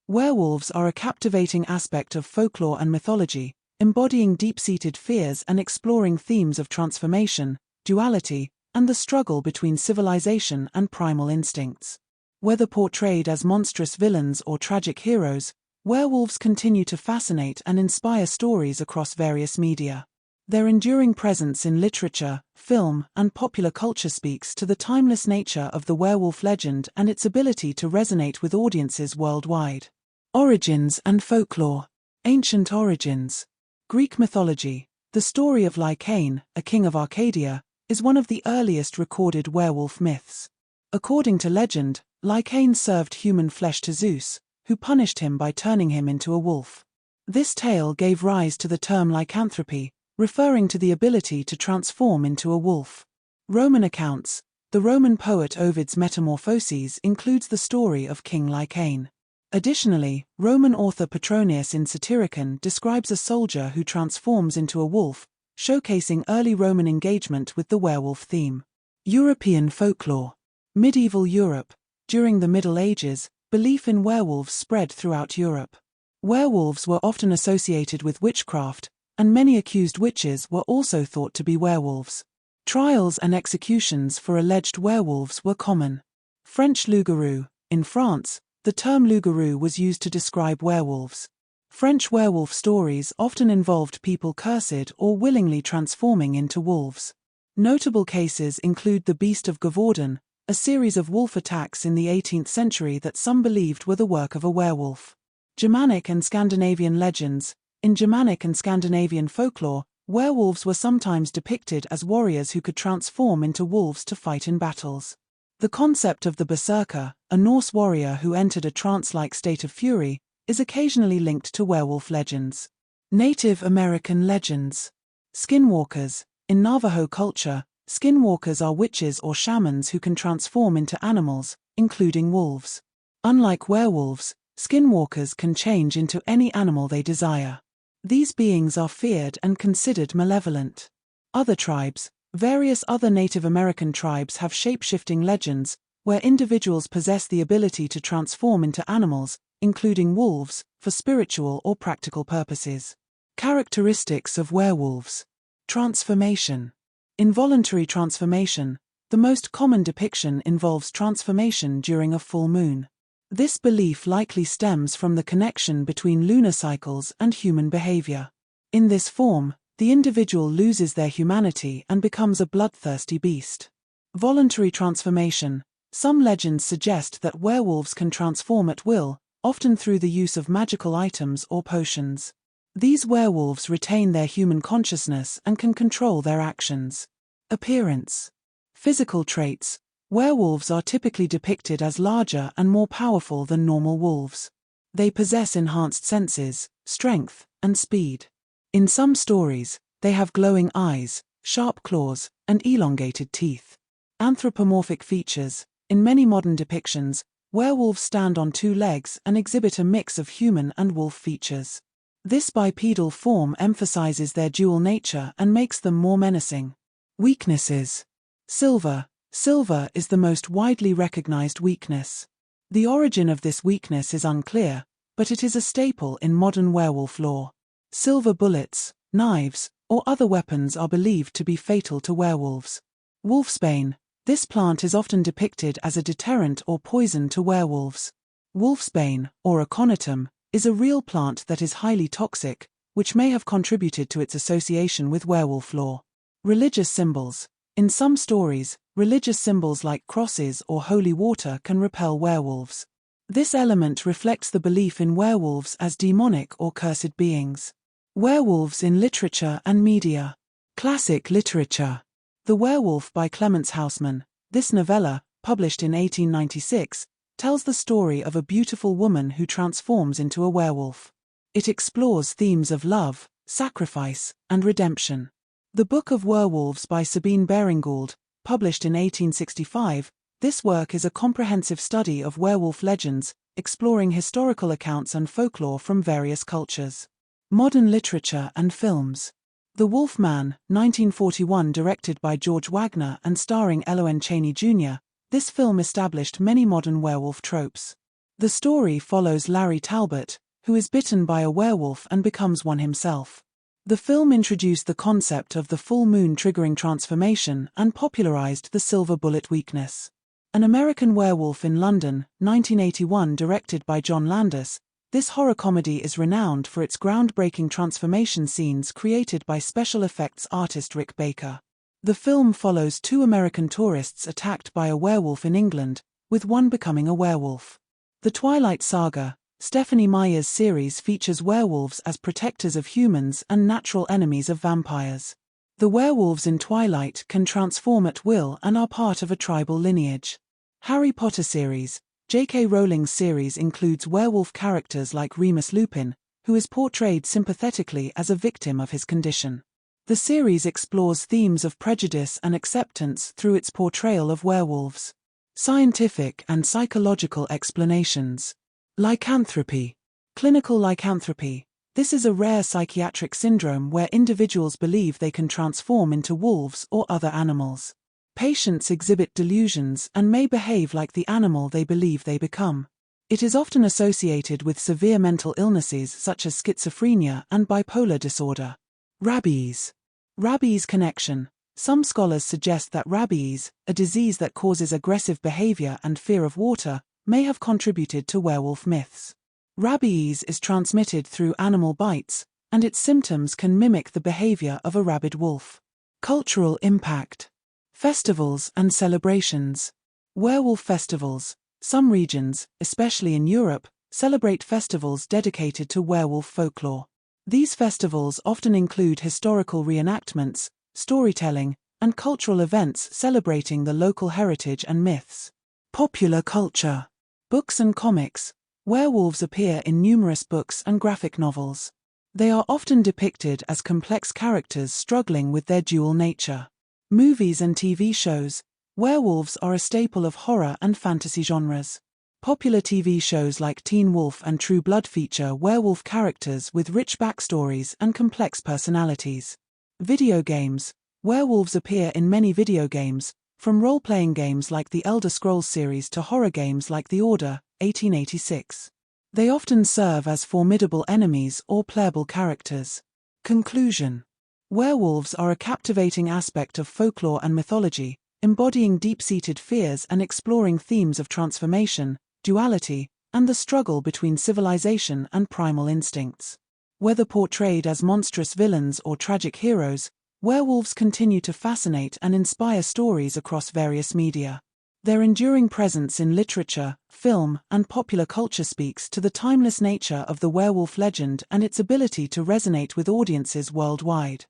Werewolves are a captivating aspect of folklore and mythology, embodying deep-seated fears and exploring themes of transformation, duality, and the struggle between civilization and primal instincts. Whether portrayed as monstrous villains or tragic heroes, werewolves continue to fascinate and inspire stories across various media. Their enduring presence in literature, film, and popular culture speaks to the timeless nature of the werewolf legend and its ability to resonate with audiences worldwide. Origins and folklore. Ancient origins. Greek mythology. The story of Lycaon, a king of Arcadia, is one of the earliest recorded werewolf myths. According to legend, Lycaon served human flesh to Zeus, who punished him by turning him into a wolf. This tale gave rise to the term lycanthropy, referring to the ability to transform into a wolf. Roman accounts. The Roman poet Ovid's Metamorphoses includes the story of King Lycaon. Additionally, Roman author Petronius in Satyricon describes a soldier who transforms into a wolf, showcasing early Roman engagement with the werewolf theme. European folklore. Medieval Europe. During the Middle Ages, belief in werewolves spread throughout Europe. Werewolves were often associated with witchcraft, and many accused witches were also thought to be werewolves. Trials and executions for alleged werewolves were common. French loup-garou. In France, the term loup-garou was used to describe werewolves. French werewolf stories often involved people cursed or willingly transforming into wolves. Notable cases include the Beast of Gévaudan, a series of wolf attacks in the 18th century that some believed were the work of a werewolf. Germanic and Scandinavian legends. In Germanic and Scandinavian folklore, werewolves were sometimes depicted as warriors who could transform into wolves to fight in battles. The concept of the berserker, a Norse warrior who entered a trance-like state of fury, is occasionally linked to werewolf legends. Native American legends. Skinwalkers. In Navajo culture, skinwalkers are witches or shamans who can transform into animals, including wolves. Unlike werewolves, skinwalkers can change into any animal they desire. These beings are feared and considered malevolent. Other tribes. Various other Native American tribes have shape-shifting legends, where individuals possess the ability to transform into animals, including wolves, for spiritual or practical purposes. Characteristics of werewolves. Transformation. Involuntary transformation. The most common depiction involves transformation during a full moon. This belief likely stems from the connection between lunar cycles and human behavior. In this form, the individual loses their humanity and becomes a bloodthirsty beast. Voluntary transformation. Some legends suggest that werewolves can transform at will, often through the use of magical items or potions. These werewolves retain their human consciousness and can control their actions. Appearance. Physical traits. Werewolves are typically depicted as larger and more powerful than normal wolves. They possess enhanced senses, strength, and speed. In some stories, they have glowing eyes, sharp claws, and elongated teeth. Anthropomorphic features. In many modern depictions, werewolves stand on two legs and exhibit a mix of human and wolf features. This bipedal form emphasizes their dual nature and makes them more menacing. Weaknesses. Silver. Silver is the most widely recognized weakness. The origin of this weakness is unclear, but it is a staple in modern werewolf lore. Silver bullets, knives, or other weapons are believed to be fatal to werewolves. Wolfsbane. This plant is often depicted as a deterrent or poison to werewolves. Wolfsbane, or aconitum, is a real plant that is highly toxic, which may have contributed to its association with werewolf lore. Religious symbols. In some stories, religious symbols like crosses or holy water can repel werewolves. This element reflects the belief in werewolves as demonic or cursed beings. Werewolves in literature and media. Classic literature. The Werewolf by Clemens Hausmann. This novella, published in 1896, tells the story of a beautiful woman who transforms into a werewolf. It explores themes of love, sacrifice, and redemption. The Book of Werewolves by Sabine Baringgould, published in 1865, this work is a comprehensive study of werewolf legends, exploring historical accounts and folklore from various cultures. Modern literature and films. The Wolf Man, 1941, directed by George Wagner and starring Ellen Chaney Jr., this film established many modern werewolf tropes. The story follows Larry Talbot, who is bitten by a werewolf and becomes one himself. The film introduced the concept of the full moon triggering transformation and popularized the silver bullet weakness. An American Werewolf in London, 1981, directed by John Landis, this horror comedy is renowned for its groundbreaking transformation scenes created by special effects artist Rick Baker. The film follows two American tourists attacked by a werewolf in England, with one becoming a werewolf. The Twilight Saga, Stephenie Meyer's series, features werewolves as protectors of humans and natural enemies of vampires. The werewolves in Twilight can transform at will and are part of a tribal lineage. Harry Potter series, J.K. Rowling's series includes werewolf characters like Remus Lupin, who is portrayed sympathetically as a victim of his condition. The series explores themes of prejudice and acceptance through its portrayal of werewolves. Scientific and psychological explanations. Lycanthropy. Clinical lycanthropy. This is a rare psychiatric syndrome where individuals believe they can transform into wolves or other animals. Patients exhibit delusions and may behave like the animal they believe they become. It is often associated with severe mental illnesses such as schizophrenia and bipolar disorder. Rabies. Rabies connection. Some scholars suggest that rabies, a disease that causes aggressive behavior and fear of water, may have contributed to werewolf myths. Rabies is transmitted through animal bites, and its symptoms can mimic the behavior of a rabid wolf. Cultural impact. Festivals and celebrations. Werewolf festivals. Some regions, especially in Europe, celebrate festivals dedicated to werewolf folklore. These festivals often include historical reenactments, storytelling, and cultural events celebrating the local heritage and myths. Popular culture. Books and comics. Werewolves appear in numerous books and graphic novels. They are often depicted as complex characters struggling with their dual nature. Movies and TV shows. Werewolves are a staple of horror and fantasy genres. Popular TV shows like Teen Wolf and True Blood feature werewolf characters with rich backstories and complex personalities. Video games. Werewolves appear in many video games, from role-playing games like the Elder Scrolls series to horror games like The Order, 1886. They often serve as formidable enemies or playable characters. Conclusion. Werewolves are a captivating aspect of folklore and mythology, embodying deep-seated fears and exploring themes of transformation, duality, and the struggle between civilization and primal instincts. Whether portrayed as monstrous villains or tragic heroes, werewolves continue to fascinate and inspire stories across various media. Their enduring presence in literature, film, and popular culture speaks to the timeless nature of the werewolf legend and its ability to resonate with audiences worldwide.